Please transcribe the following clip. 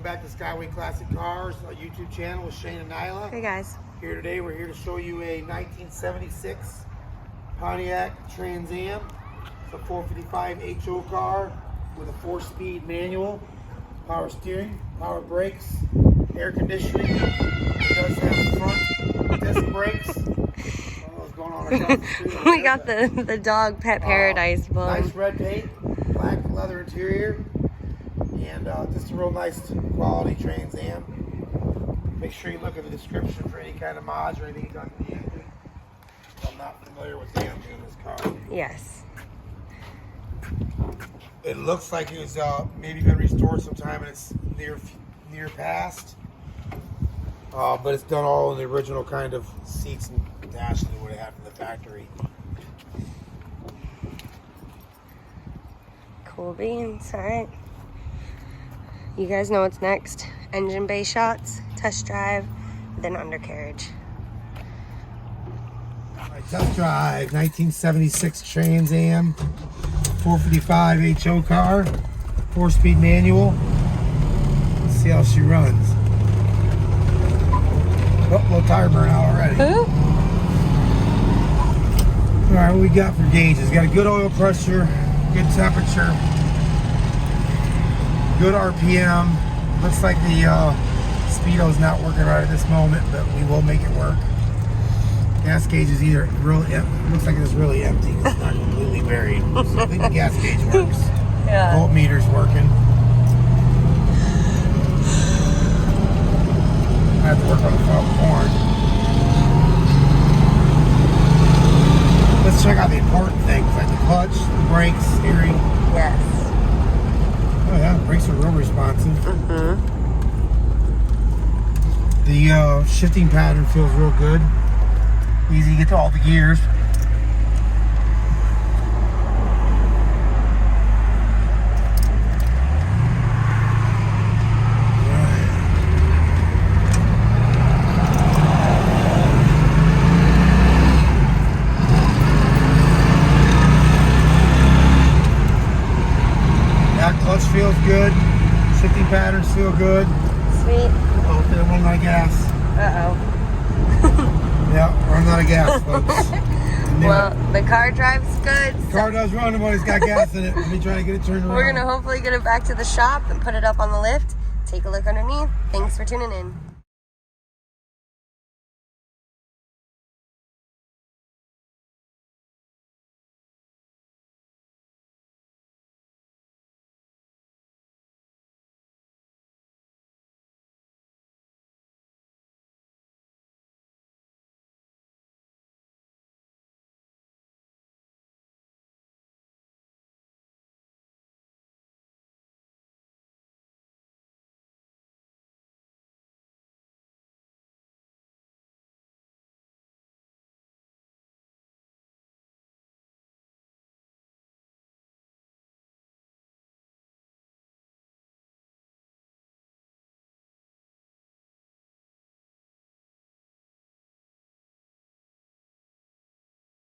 back to Skyway Classic Cars, our YouTube channel with Shane and Nyla. Hey guys. Here today, we're here to show you a 1976 Pontiac Trans Am. It's a 455 HO car with a 4-speed manual, power steering, power brakes, air conditioning. It does have front disc brakes. I don't know what's going on across the street. We got the dog pet paradise book. Nice red paint, black leather interior, and just a real nice quality Trans Am. Make sure you look at the description for any kind of mods or anything done to the engine. I'm not familiar with the engine in this car. Yes. It looks like it was maybe been restored sometime and it's near past. But it's done all in the original kind of seats and dash that it would have had from the factory. Cool beans. All right. You guys know what's next. Engine bay shots, test drive, then undercarriage. All right, test drive, 1976 Trans Am, 455 HO car, 4-speed manual. Let's see how she runs. Oh, low tire burnout already. Who? All right, what we got for gauges? Got a good oil pressure, good temperature, good RPM. Looks like the speedo's not working right at this moment, but we will make it work. Gas gauge is either really, looks like it's really empty. It's not completely buried. So I think the gas gauge works. Yeah. Voltmeter's working. I have to work on the front horn. Let's check out the important things like the clutch, the brakes, steering. Yes. Oh yeah, brakes are real responsive. Mm-hmm. The shifting pattern feels real good. Easy to get to all the gears. Clutch feels good. Shifting patterns feel good. Sweet. Oh, they're running out of gas. Uh-oh. Yeah, running out of gas, folks. Well, the car drives good. The car does run, but it's got gas in it. Let me try to get it turned around. We're going to hopefully get it back to the shop and put it up on the lift. Take a look underneath. Thanks for tuning in.